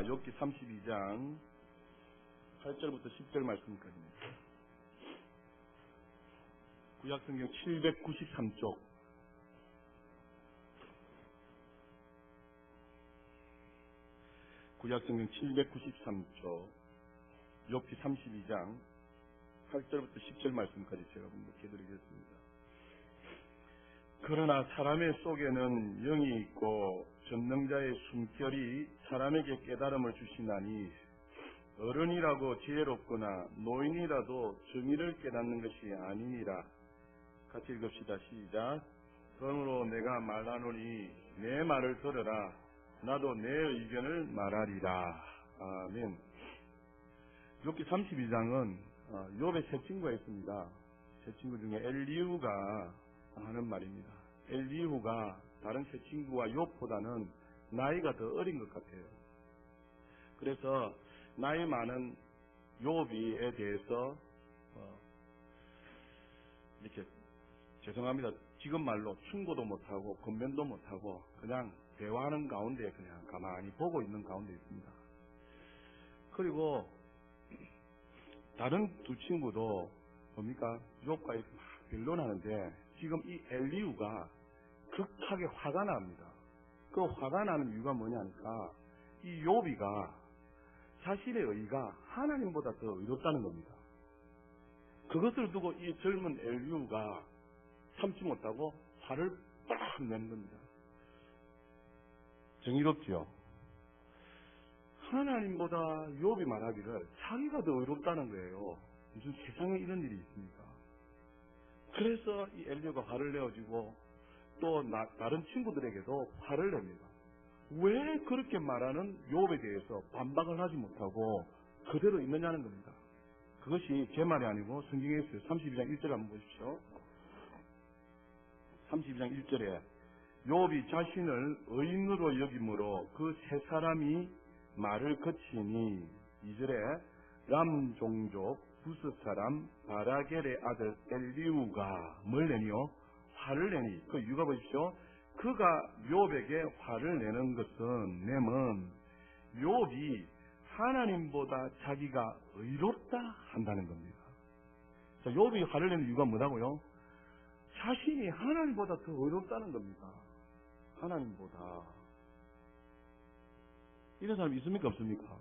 욥기 32장 8절부터 10절 말씀까지입니다. 구약성경 793쪽 구약성경 793쪽 욥기 32장 8절부터 10절 말씀까지 제가 봉독해드리겠습니다. 그러나 사람의 속에는 영이 있고 전능자의 숨결이 사람에게 깨달음을 주시나니 어른이라고 지혜롭거나 노인이라도 정의를 깨닫는 것이 아니니라. 같이 읽읍시다. 시작. 그러므로 내가 말하노니 내 말을 들으라. 나도 내 의견을 말하리라. 아멘. 욥기 32장은 욥의 세 친구가 있습니다. 세 친구 중에 엘리후가 하는 말입니다. 엘리후가 다른 세 친구와 욥보다는 나이가 더 어린 것 같아요. 그래서 나이 많은 욥에 대해서 이렇게 죄송합니다. 지금 말로 충고도 못하고 권면도 못하고 그냥 대화하는 가운데 그냥 가만히 보고 있는 가운데 있습니다. 그리고 다른 두 친구도 뭡니까? 욥과 막 변론하는데 지금 이 엘리후가 극하게 화가 납니다. 그 화가 나는 이유가 뭐냐니까 이 욥이가 자신의 의가 하나님보다 더 의롭다는 겁니다. 그것을 두고 이 젊은 엘리후가 참지 못하고 화를 빡 내는 겁니다. 정의롭지요? 하나님보다 욥이 말하기를 자기가 더 의롭다는 거예요. 무슨 세상에 이런 일이 있습니까? 그래서 이 엘리후가 화를 내어지고 또 다른 친구들에게도 화를 냅니다. 왜 그렇게 말하는 욥에 대해서 반박을 하지 못하고 그대로 있느냐는 겁니다. 그것이 제 말이 아니고 성경에 있어요. 32장 1절 한번 보십시오. 32장 1절에 욥이 자신을 의인으로 여김으로 그 세 사람이 말을 거치니 2절에 람 종족 부스 사람 바라겔의 아들 엘리후가 뭘 내니요? 화를 내니. 그 이유가 보십시오. 그가 욥에게 화를 내는 것은 내면 욥이 하나님보다 자기가 의롭다 한다는 겁니다. 자, 욥이 화를 내는 이유가 뭐라고요? 자신이 하나님보다 더 의롭다는 겁니다. 하나님보다. 이런 사람 있습니까? 없습니까?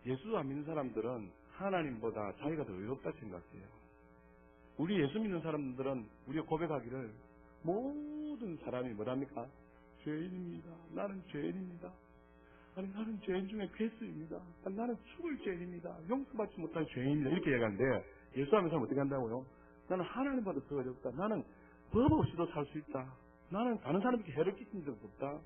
예수 안 믿는 사람들은 하나님보다 자기가 더 의롭다 생각해요. 우리 예수 믿는 사람들은 우리가 고백하기를 모든 사람이 뭐랍니까? 죄인입니다. 나는 죄인입니다. 아니 나는 죄인 중에 괴수입니다. 나는 죽을 죄인입니다. 용서받지 못한 죄인입니다. 이렇게 얘기하는데 예수 안 믿는 사람은 어떻게 한다고요? 나는 하나님보다 더 어렵다. 나는 법 없이도 살 수 있다. 나는 다른 사람에게 해를 끼친 적 없다.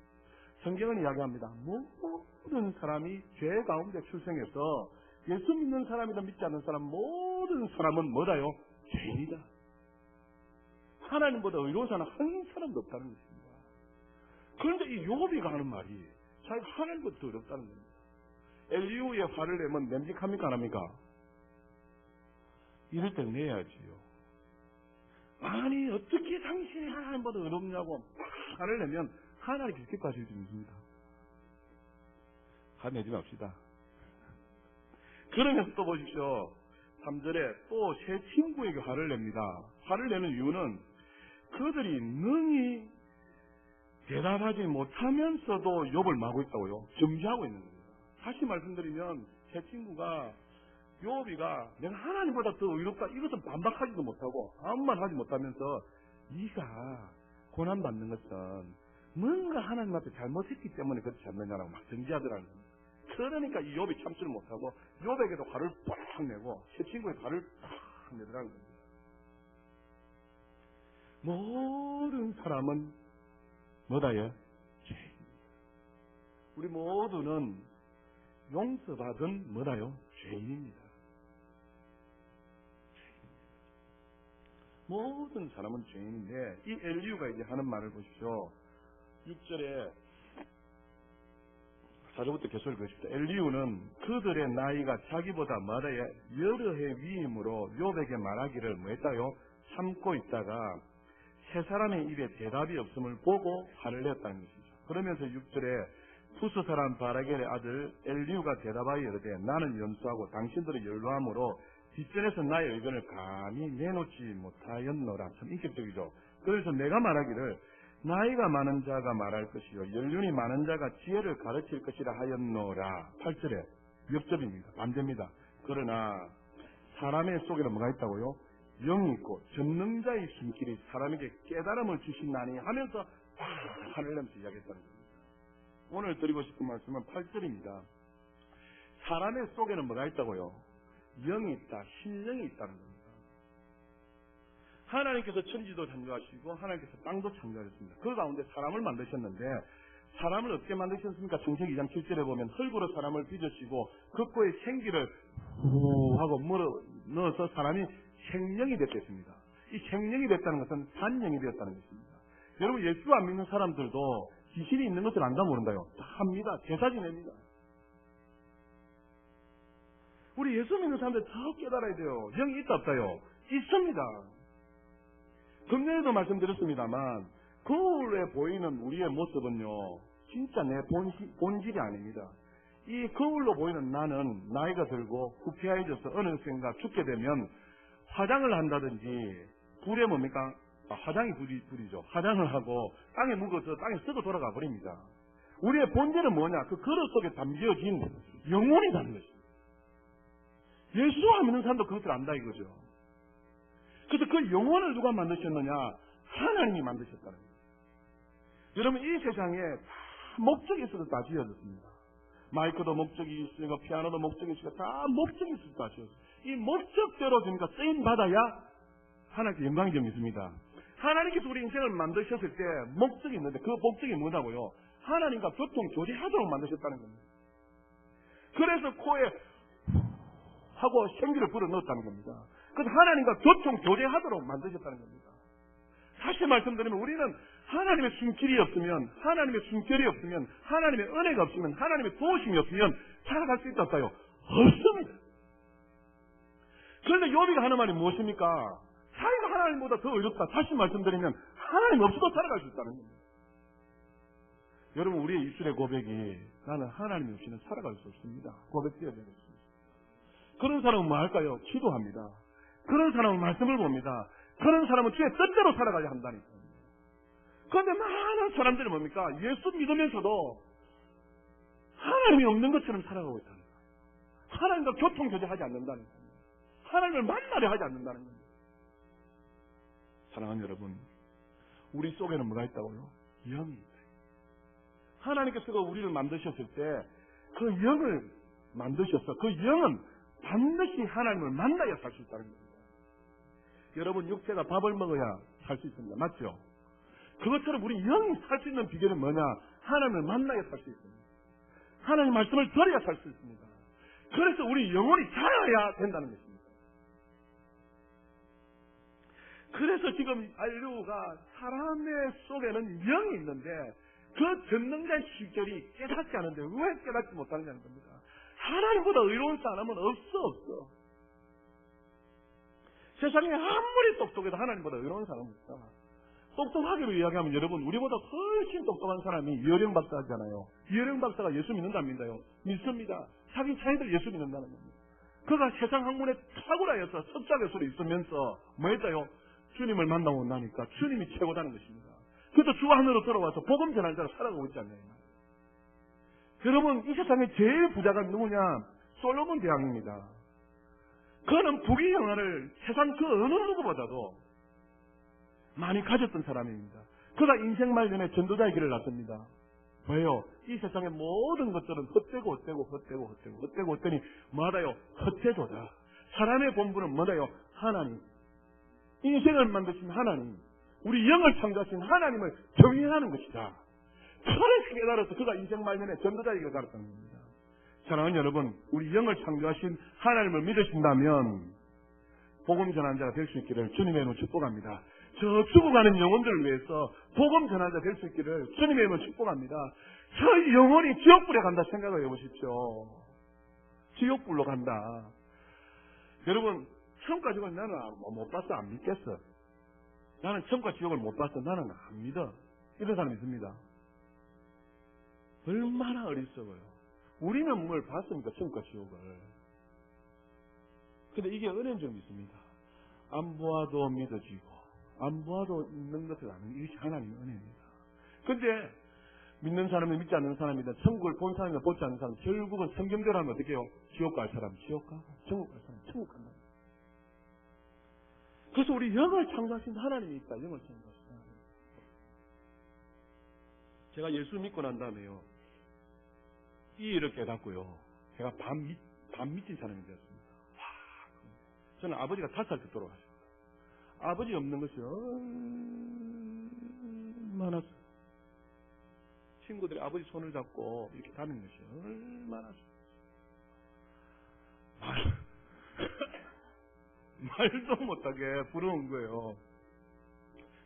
성경은 이야기합니다. 모든 사람이 죄 가운데 출생해서 예수 믿는 사람이든 믿지 않는 사람 모든 사람은 뭐다요? 죄인이다. 하나님보다 의로운 사람은 한 사람도 없다는 것입니다. 그런데 이 욥이 하는 말이 자기가 하나님보다 더 어렵다는 겁니다. 엘리후의 화를 내면 맹직합니까 안 합니까? 이럴 때 내야지요. 아니 어떻게 당신이 하나님보다 어렵냐고 화를 내면 하나님 그렇게 가실 줄 믿습니다. 화내지 맙시다. 그러면서 또 보십시오. 3절에 또 새 친구에게 화를 냅니다. 화를 내는 이유는 그들이 능히 대답하지 못하면서도 욥을 막고 있다고요. 정지하고 있는 겁니다. 다시 말씀드리면 새 친구가 욥이가 내가 하나님보다 더 의롭다 이것은 반박하지도 못하고 아무 말 하지 못하면서 네가 고난받는 것은 뭔가 하나님 앞에 잘못했기 때문에 그렇지 않느냐라고 막 정지하더라는 겁니다. 그러니까 이 욥이 참지를 못하고 욥에게도 화를 빡 내고 새 친구의 화를 빡 내더라는 겁니다. 모든 사람은 뭐다요? 죄인. 우리 모두는 용서받은 뭐다요? 죄인입니다. 모든 사람은 죄인인데 이 엘리후가 이제 하는 말을 보십시오. 6절에 4절부터 계속 읽으십시오. 엘리후는 그들의 나이가 자기보다 뭐다요? 여러 해 위임으로 욥에게 말하기를 뭐했다요? 참고 있다가 세 사람의 입에 대답이 없음을 보고 화를 냈다는 것이죠. 그러면서 6절에 푸스 사람 바라겔의 아들 엘리우가 대답하여 이르되 나는 연수하고 당신들은 연로함으로 뒷전에서 나의 의견을 감히 내놓지 못하였노라. 참 인격적이죠. 그래서 내가 말하기를 나이가 많은 자가 말할 것이요 연륜이 많은 자가 지혜를 가르칠 것이라 하였노라. 8절에 역접입니다. 반대입니다. 그러나 사람의 속에는 뭐가 있다고요? 영이 있고 전능자의 숨길이 사람에게 깨달음을 주신다니 하면서 하늘나면서 이야기했다는 겁니다. 오늘 드리고 싶은 말씀은 8절입니다. 사람의 속에는 뭐가 있다고요? 영이 있다, 신령이 있다는 겁니다. 하나님께서 천지도 창조하시고 하나님께서 땅도 창조하셨습니다. 그 가운데 사람을 만드셨는데 사람을 어떻게 만드셨습니까? 창세기 2장 7절에 보면 흙으로 사람을 빚으시고 그 코에 생기를 후 하고 물어 넣어서 사람이 생명이 됐습니다. 이 생명이 됐다는 것은 산영이 되었다는 것입니다. 여러분 예수 안 믿는 사람들도 귀신이 있는 것을 안다 모른다요? 다 합니다. 제사 지냅니다. 우리 예수 믿는 사람들 더 깨달아야 돼요. 영이 있다 없다요? 있습니다. 금년에도 말씀드렸습니다만 거울에 보이는 우리의 모습은요 진짜 내 본질이 아닙니다. 이 거울로 보이는 나는 나이가 들고 후피해져서 어느 순간 죽게 되면 화장을 한다든지 불에 뭡니까? 화장이 불이죠. 화장을 하고 땅에 묵어서 땅에 썩어 돌아가 버립니다. 우리의 본질은 뭐냐? 그 그릇 속에 담겨진 영혼이라는 것입니다. 예수 안 믿는 사람도 그것을 안다 이거죠. 그래서 그 영혼을 누가 만드셨느냐? 하나님이 만드셨다는 거예요. 여러분 이 세상에 다 목적이 있어서 다 지어졌습니다. 마이크도 목적이 있으니까 피아노도 목적이 있으니까 다 목적이 있어서 다 지어졌어요. 이 목적대로 그러니까 쓰임 받아야 하나님께 영광이 좀 있습니다. 하나님께서 우리 인생을 만드셨을 때 목적이 있는데 그 목적이 뭐냐고요? 하나님과 교통 조제하도록 만드셨다는 겁니다. 그래서 코에 하고 생기를 불어넣었다는 겁니다. 그래서 하나님과 교통 교제하도록 만드셨다는 겁니다. 다시 말씀드리면 우리는 하나님의 숨길이 없으면, 하나님의 숨결이 없으면, 하나님의 은혜가 없으면, 하나님의 도우심이 없으면 살아갈 수 있다 없다요? 없습니다. 그런데 욥이가 하는 말이 무엇입니까? 자기가 하나님보다 더 어렵다. 다시 말씀드리면 하나님 없어도 살아갈 수 있다는 겁니다. 여러분 우리의 입술의 고백이 나는 하나님 없이는 살아갈 수 없습니다. 고백되어야 되겠습니다. 그런 사람은 뭐 할까요? 기도합니다. 그런 사람은 말씀을 봅니다. 그런 사람은 주의 뜻대로 살아가야 한다니까요. 그런데 많은 사람들이 뭡니까? 예수 믿으면서도 하나님이 없는 것처럼 살아가고 있다는 거예요. 하나님과 교통교제하지 않는다는 거예요. 하나님을 만나려 하지 않는다는 겁니다. 사랑하는 여러분, 우리 속에는 뭐가 있다고요? 영이 있다. 하나님께서 우리를 만드셨을 때 그 영을 만드셔서 그 영은 반드시 하나님을 만나야 살 수 있다는 겁니다. 여러분 육체가 밥을 먹어야 살 수 있습니다. 맞죠? 그것처럼 우리 영이 살 수 있는 비결은 뭐냐? 하나님을 만나야 살 수 있습니다. 하나님 말씀을 들어야 살 수 있습니다. 그래서 우리 영혼이 자라야 된다는 것입니다. 그래서 지금 알류가 사람의 속에는 영이 있는데 그 전능자의 시결이 깨닫지 않은데 왜 깨닫지 못하느냐는 겁니다. 하나님보다 의로운 사람은 없어. 세상에 아무리 똑똑해도 하나님보다 의로운 사람은 없다. 똑똑하기로 이야기하면 여러분 우리보다 훨씬 똑똑한 사람이 이어령 박사잖아요. 이어령 박사가 예수 믿는다 안 믿나요? 믿습니다. 자기 자녀들 예수 믿는다는 겁니다. 그가 세상 학문에 탁월하여서 석자 교수로 있으면서 뭐 했다요? 주님을 만나고 나니까 주님이 최고다는 것입니다. 그래서 주 안으로 들어와서 복음 전하는 자로 살아가고 있지 않나요? 여러분 이 세상에 제일 부자가 누구냐? 솔로몬 대왕입니다. 그는 부귀영화를 세상 그 어느 누구보다도 많이 가졌던 사람입니다. 그가 인생 말년에 전도자의 길을 났습니다. 왜요? 이 세상의 모든 것들은 헛되고 뭐하다요? 헛되도다. 사람의 본분은 뭐다요? 하나님. 인생을 만드신 하나님, 우리 영을 창조하신 하나님을 경외하는 것이다. 그래서 깨달아서 그가 인생 말년에 전도자의 길을 갈았던 겁니다. 사랑하는 여러분, 우리 영을 창조하신 하나님을 믿으신다면 복음 전하는 자가 될 수 있기를 주님의 이름으로 축복합니다. 저 죽어가는 영혼들을 위해서 복음 전하는 자가 될 수 있기를 주님의 이름으로 축복합니다. 저 영혼이 지옥불에 간다 생각을 해보십시오. 지옥불로 간다. 여러분 천국과 지옥을 나는 못 봤어 안 믿겠어. 나는 천국과 지옥을 못 봤어 나는 안 믿어. 이런 사람 있습니다. 얼마나 어리석어요. 우리는 뭘 봤습니까? 천국과 지옥을. 근데 이게 은혜인 줄 믿습니다. 안 보아도 믿어지고 안 보아도 있는 것을 아는 이것이 하나님의 은혜입니다. 근데 믿는 사람이 믿지 않는 사람이든 천국을 본 사람이든 보지 않는 사람, 결국은 성경대로 하면 어떻게 해요? 지옥 갈 사람 지옥 가고 천국 갈 사람 천국 간다. 그래서 우리 영을 창조하신 하나님이 있다. 영을 창조하신 하나님. 제가 예수 믿고 난 다음에요, 이 일을 깨닫고요, 제가 반 미친 사람이 되었습니다. 저는 아버지가 5살 때 돌아가셨어요. 아버지 없는 것이 얼마나, 친구들이 아버지 손을 잡고 이렇게 다니는 것이 얼마나 말도 못하게 부러운 거예요.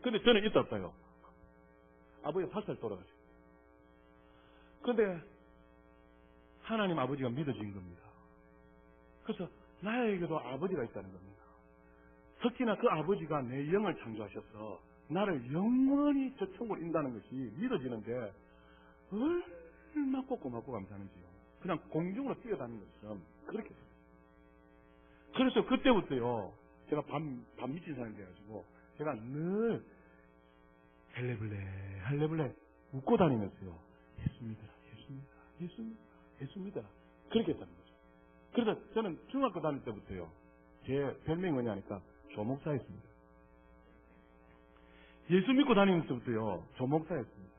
근데 저는 있었어요. 아버지가 8살 돌아가셨어요. 근데 하나님 아버지가 믿어진 겁니다. 그래서 나에게도 아버지가 있다는 겁니다. 특히나 그 아버지가 내 영을 창조하셔서 나를 영원히 저 천국으로 인다는 것이 믿어지는데 얼마나 고맙고 감사하는지요. 그냥 공중으로 뛰어다니는 것처럼 그렇게 돼요. 그래서 그때부터요, 제가 밤 미친 사람이 돼가지고 제가 늘 할래블레 웃고 다니면서요, 예수 믿어라, 예수 믿어라, 그렇게 했다는 거죠. 그래서 저는 중학교 다닐 때부터요, 제 별명이 뭐냐니까 조목사였습니다. 예수 믿고 다니면서부터요, 조목사였습니다.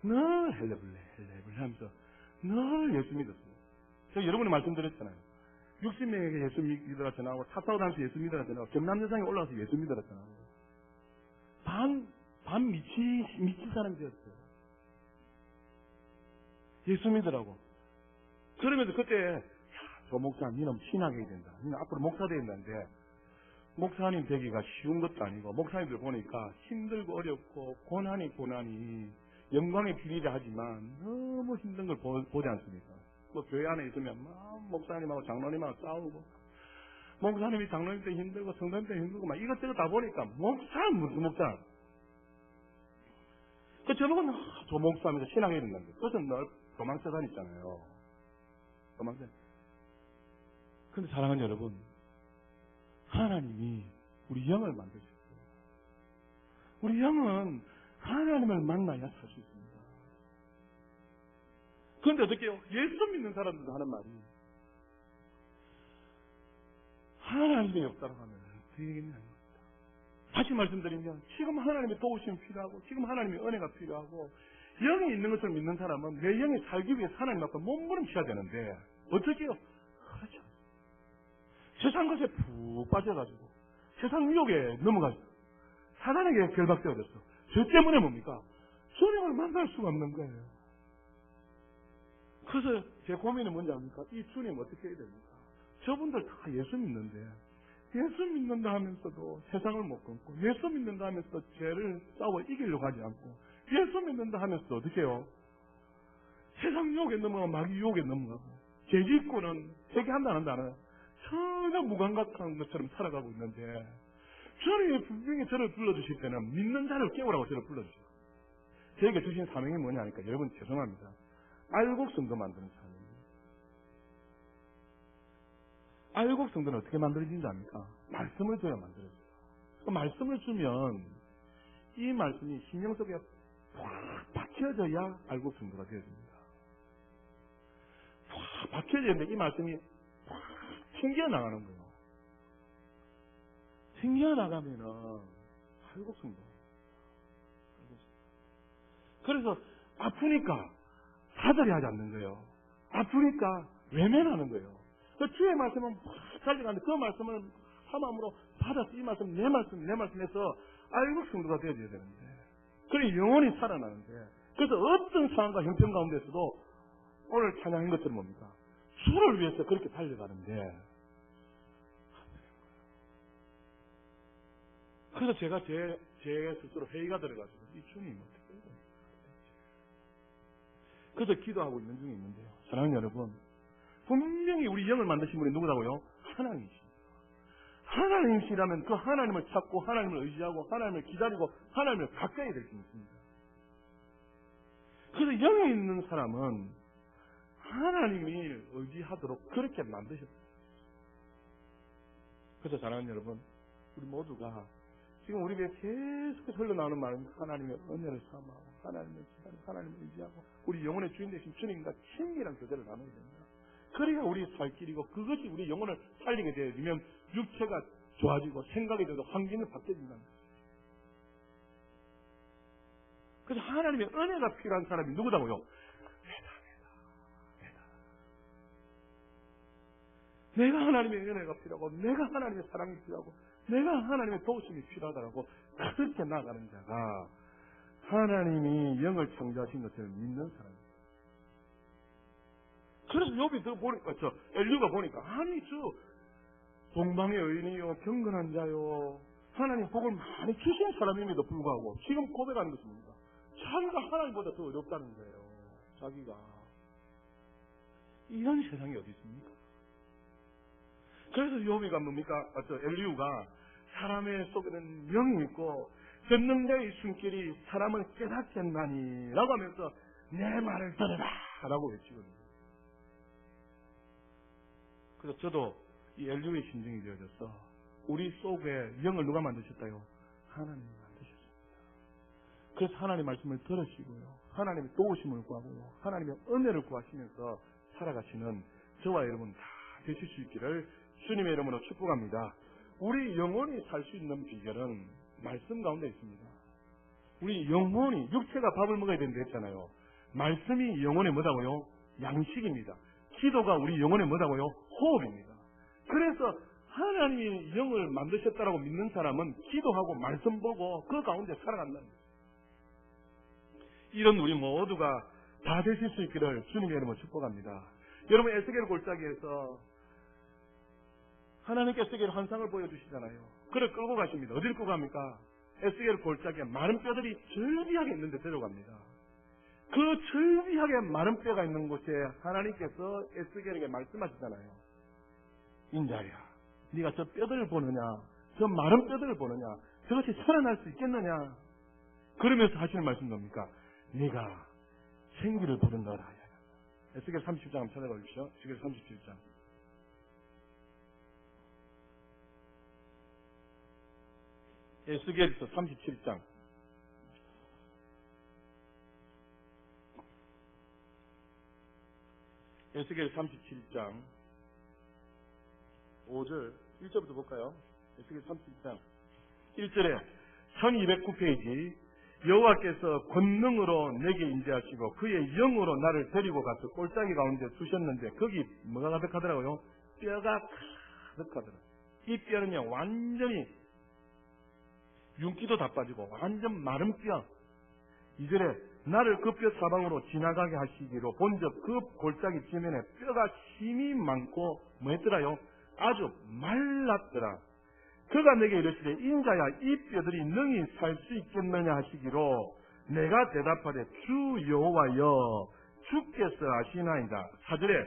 늘 할래블레 하면서 늘 예수 믿었습니다. 제가 여러분이 말씀드렸잖아요. 60명에게 예수 믿으라 전하고, 차 타고 다니면서 예수 믿으라 전하고, 경남여상에 올라가서 예수 믿으라 전하고, 반 미친 사람이 되었어요. 예수 믿으라고. 그러면서 그때, 저 목사, 니는 신학이 된다. 니는 앞으로 목사 돼야 된다는데, 목사님 되기가 쉬운 것도 아니고, 목사님들 보니까 힘들고 어렵고, 고난이, 영광의 비리라 하지만, 너무 힘든 걸 보지 않습니까? 뭐, 교회 안에 있으면, 막, 목사님하고 장로님하고 싸우고, 목사님이 장로님 때 힘들고, 성도님 때 힘들고, 막 이것저것 다 보니까, 무슨 목사? 그, 저보고, 저 목사하면서 신앙이 된다는 거예요. 그래서 늘 도망쳐 다녔잖아요. 도망쳐. 근데 사랑하는 여러분, 하나님이 우리 영을 만드셨어요. 우리 영은 하나님을 만나야 살 수 있습니다. 그런데 어떻게 해요? 예수 믿는 사람들도 하는 말이, 하나님이 없다고 하면 되겠냐. 다시 말씀드리면, 지금 하나님의 도우심이 필요하고, 지금 하나님의 은혜가 필요하고, 영이 있는 것을 믿는 사람은 내 영이 살기 위해서 하나님 앞에 몸부림쳐야 되는데, 어떻게 해요? 그렇죠. 세상 것에 푹 빠져가지고, 세상 유혹에 넘어가지고, 사단에게 결박되어졌어. 저 때문에 뭡니까? 주님을 만날 수가 없는 거예요. 그래서 제 고민은 뭔지 압니까? 이 주님 어떻게 해야 됩니까? 저분들 다 예수 믿는데, 예수 믿는다 하면서도 세상을 못 끊고, 예수 믿는다 하면서도 죄를 싸워 이기려고 하지 않고, 예수 믿는다 하면서도 어떻게 해요? 세상 유혹에 넘어가고, 마귀 유혹에 넘어가고, 죄짓고는 회개한다 안 한다는 전혀 무감각한 것처럼 살아가고 있는데, 주님이 분명히 저를 불러주실 때는 믿는 자를 깨우라고 저를 불러주세요. 저에게 주신 사명이 뭐냐 하니까, 여러분 죄송합니다. 알곡 성도 만드는 사명입니다. 알곡 성도는 어떻게 만들어진지 압니까? 말씀을 줘야 만들어져요. 그 말씀을 주면 이 말씀이 심령 속에 확 박혀져야 알곡 성도가 되어집니다. 확 박혀져야 되는데 이 말씀이 확 튕겨나가는 거예요. 튕겨나가면은 알곡 성도. 그래서 아프니까 사절이 하지 않는 거예요. 아프니까 외면하는 거예요. 그 주의 말씀은 막 달려가는데 그 말씀을 사마음으로 받아서 이 말씀, 내 말씀 해서 알곡 성도가 되어져야 되는데, 그래 영원히 살아나는데, 그래서 어떤 상황과 형편 가운데서도 오늘 찬양한 것처럼 뭡니까? 주를 위해서 그렇게 달려가는데, 그래서 제가 제 스스로 회의가 들어가지고, 이 주님 어떻게 해야 됩니까? 그래서 기도하고 있는 중에 있는데요. 사랑하는 여러분, 분명히 우리 영을 만드신 분이 누구라고요? 하나님이십니다. 하나님이시라면 그 하나님을 찾고 하나님을 의지하고 하나님을 기다리고 하나님을 가까이 될 수 있습니다. 그래서 영에 있는 사람은 하나님이 의지하도록 그렇게 만드셨어요. 그래서 사랑하는 여러분, 우리 모두가 지금 우리 입에 계속 흘러나오는 말은 하나님의 은혜를 삼아하고 하나님을 의지하고 우리 영혼의 주인 되신 주님과 친밀한 교제를 나눠야 됩니다. 그래야 우리 살 길이고 그것이 우리 영혼을 살리게 되어지면 육체가 좋아지고 생각이 되고 환경이 바뀌어진다는 거예요. 그래서 하나님의 은혜가 필요한 사람이 누구다고요? 내가 하나님의 은혜가 필요하고 내가 하나님의 사랑이 필요하고 내가 하나님의 도우심이 필요하다고 그렇게 나가는 자가 하나님이 영을 창조하신 것을 믿는 사람입니다. 그래서 욥이 보니까 엘리후가 보니까 아니 저 동방의 의인이요 경건한 자요 하나님 복을 많이 주신 사람임에도 불구하고 지금 고백하는 것입니다. 자기가 하나님보다 더 어렵다는 거예요. 자기가 이런 세상이 어디 있습니까? 그래서 욥이가 뭡니까? 엘리후가 사람의 속에는 영이 있고 전능자의 숨길이 사람을 깨닫게 했나니 라고 하면서 내 말을 들으라 라고 외치거든요. 그래서 저도 이 엘리후의 심정이 되어져서 우리 속에 영을 누가 만드셨다요? 하나님이 만드셨습니다. 그래서 하나님의 말씀을 들으시고요. 하나님의 도우심을 구하고요. 하나님의 은혜를 구하시면서 살아가시는 저와 여러분 다 되실 수 있기를 주님의 이름으로 축복합니다. 우리 영혼이 살 수 있는 비결은 말씀 가운데 있습니다. 우리 영혼이 육체가 밥을 먹어야 된다 했잖아요. 말씀이 영혼의 뭐다고요? 양식입니다. 기도가 우리 영혼의 뭐다고요? 호흡입니다. 그래서 하나님이 영을 만드셨다라고 믿는 사람은 기도하고 말씀 보고 그 가운데 살아간다는 거예요. 이런 우리 모두가 다 되실 수 있기를 주님의 이름으로 축복합니다. 여러분 에스겔 골짜기에서 하나님께 에스겔 환상을 보여주시잖아요. 그를 끌고 가십니다. 어디를 끌고 갑니까? 에스겔 골짜기에 마른 뼈들이 절비하게 있는데 데려갑니다. 그 절비하게 마른 뼈가 있는 곳에 하나님께서 에스겔에게 말씀하시잖아요. 인자야, 네가 저 뼈들을 보느냐? 저 마른 뼈들을 보느냐? 저것이 살아날 수 있겠느냐? 그러면서 하시는 말씀 뭡니까? 네가 생기를 부른다라. 에스겔 37장 한번 찾아가 주십시오. 에스겔 37장. 에스겔서 37장. 에스겔 37장 5절 1절부터 볼까요? 에스겔 37장 1절에 1209페이지 여호와께서 권능으로 내게 임재하시고 그의 영으로 나를 데리고 가서 골짜기 가운데 두셨는데 거기 뭐가 가득하더라고요? 뼈가 가득하더라고요. 이 뼈는요 완전히 윤기도 다 빠지고 완전 마른 뼈. 2절에 나를 그 뼈 사방으로 지나가게 하시기로 본적 그 골짜기 지면에 뼈가 힘이 많고 뭐했더라요? 아주 말랐더라. 그가 내게 이르시되 인자야 이 뼈들이 능히 살 수 있겠느냐 하시기로 내가 대답하되 주 여호와여 주께서 아시나이다. 4절에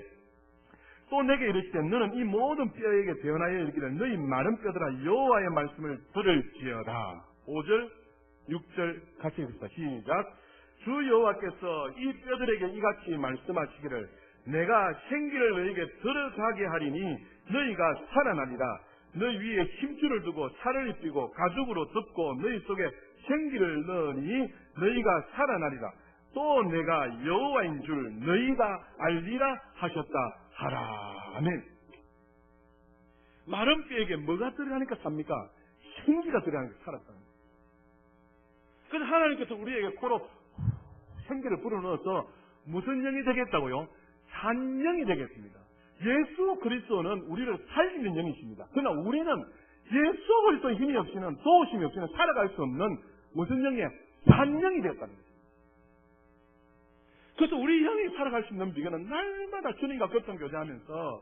또 내게 이르시되 너는 이 모든 뼈에게 대언하여 이르기를 너희 마른 뼈들아 여호와의 말씀을 들을지어다. 5절 6절 같이 읽읍시다. 시작. 주 여호와께서 이 뼈들에게 이같이 말씀하시기를 내가 생기를 너희에게 들어가게 하리니 너희가 살아나리라. 너희 위에 힘줄을 두고 살을 입히고 가죽으로 덮고 너희 속에 생기를 넣으니 너희가 살아나리라. 또 내가 여호와인 줄 너희가 알리라 하셨다 하라. 아멘. 마른 뼈에게 뭐가 들어가니까 삽니까? 생기가 들어가니까 살았다는 거예요. 그래서 하나님께서 우리에게 코로 생기를 불어넣어서 무슨 영이 되겠다고요? 산영이 되겠습니다. 예수 그리스도는 우리를 살리는 영이십니다. 그러나 우리는 예수 그리스도의 힘이 없이는 도우심이 없이는 살아갈 수 없는 무슨 영이에요? 산영이 되었다는 거예요. 그래서 우리 영이 살아갈 수 있는 비결은 날마다 주님과 교통교제하면서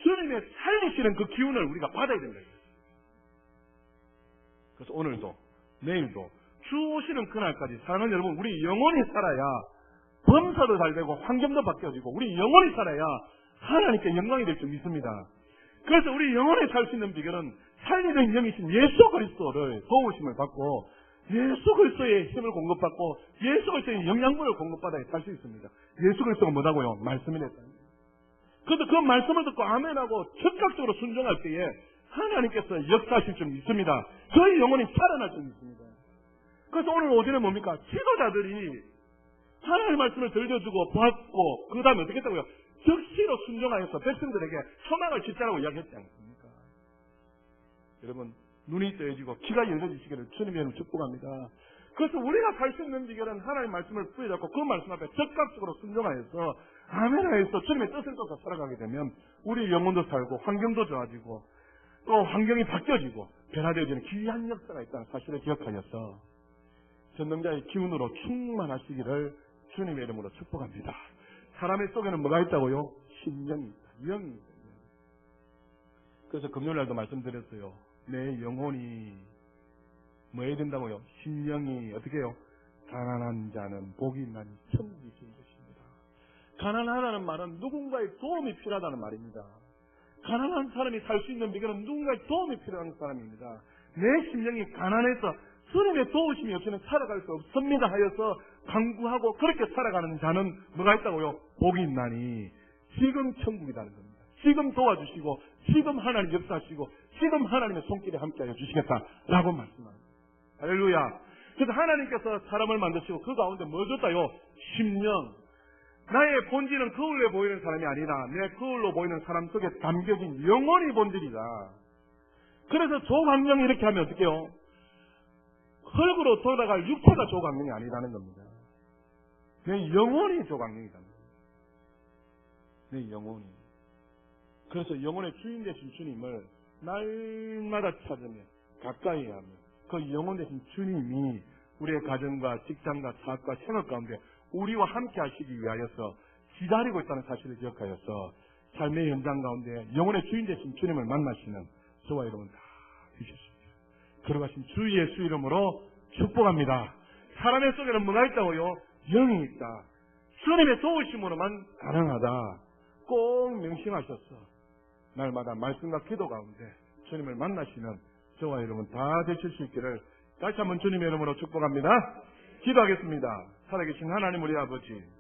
주님의 살리시는 그 기운을 우리가 받아야 된다. 그래서 오늘도 내일도 주 오시는 그날까지 사랑하는 여러분 우리 영혼이 살아야 범사도 잘 되고 환경도 바뀌어지고 우리 영혼이 살아야 하나님께 영광이 될 줄 믿습니다. 그래서 우리 영혼이 살 수 있는 비결은 살리는 영이신 예수 그리스도를 도우심을 받고 예수 그리스도의 힘을 공급받고 예수 그리스도의 영양분을 공급받아야 살 수 있습니다. 예수 그리스도가 뭐라고요? 말씀이랬다. 그래서 그 말씀을 듣고 아멘하고 즉각적으로 순종할 때에 하나님께서 역사하실 줄 믿습니다. 저희 영혼이 살아날 줄 믿습니다. 그래서 오늘 오전에 뭡니까? 지도자들이 하나님의 말씀을 들려주고 받고 그 다음에 어떻게 했다고요? 즉시로 순종하여서 백성들에게 소망을 짓자라고 이야기했지 않습니까? 여러분 눈이 떠여지고 귀가 열려지시기를 주님의 이름으로 축복합니다. 그래서 우리가 살 수 있는 비결은 하나님의 말씀을 부여잡고 그 말씀 앞에 적극적으로 순종하여서 아멘하여서 주님의 뜻을 쫓아 살아가게 되면 우리 영혼도 살고 환경도 좋아지고 또 환경이 바뀌어지고 변화되어지는 귀한 역사가 있다는 사실을 기억하여서 전능자의 기운으로 충만하시기를 주님의 이름으로 축복합니다. 사람의 속에는 뭐가 있다고요? 심령이 있다. 영이 있다. 그래서 금요일날도 말씀드렸어요. 내 영혼이 뭐 해야 된다고요? 심령이 어떻게 해요? 가난한 자는 복이 있나니 천국이 주는 것입니다. 가난하다는 말은 누군가의 도움이 필요하다는 말입니다. 가난한 사람이 살 수 있는 비결은 누군가의 도움이 필요한 사람입니다. 내 심령이 가난해서 주님의 도우심이 없이는 살아갈 수 없습니다 하여서 강구하고 그렇게 살아가는 자는 뭐가 있다고요? 복이 있나니 지금 천국이라는 겁니다. 지금 도와주시고 지금 하나님 역사하시고 지금 하나님의 손길에 함께하여 주시겠다라고 말씀합니다. 할렐루야. 그래서 하나님께서 사람을 만드시고 그 가운데 뭐 줬다요? 심령. 나의 본질은 거울에 보이는 사람이 아니라 내 거울로 보이는 사람 속에 담겨진 영혼이 본질이다. 그래서 조광명이 이렇게 하면 어떻게 해요? 흙으로 돌아갈 육체가 조광명이 아니라는 겁니다. 내 영혼이 조광명이다. 내 영혼이. 그래서 영혼의 주인 되신 주님을 날마다 찾으며 가까이 하며 그 영혼 되신 주님이 우리의 가정과 직장과 사업과 생활 가운데 우리와 함께 하시기 위하여서 기다리고 있다는 사실을 기억하여서 삶의 현장 가운데 영혼의 주인 되신 주님을 만나시는 저와 여러분 다 되셨습니다. 걸어가신 주 예수 이름으로 축복합니다. 사람의 속에는 뭐가 있다고요? 영이 있다. 주님의 도우심으로만 가능하다. 꼭 명심하셨어. 날마다 말씀과 기도 가운데 주님을 만나시는 저와 여러분 다 되실 수 있기를 다시 한번 주님의 이름으로 축복합니다. 기도하겠습니다. 살아계신 하나님 우리 아버지,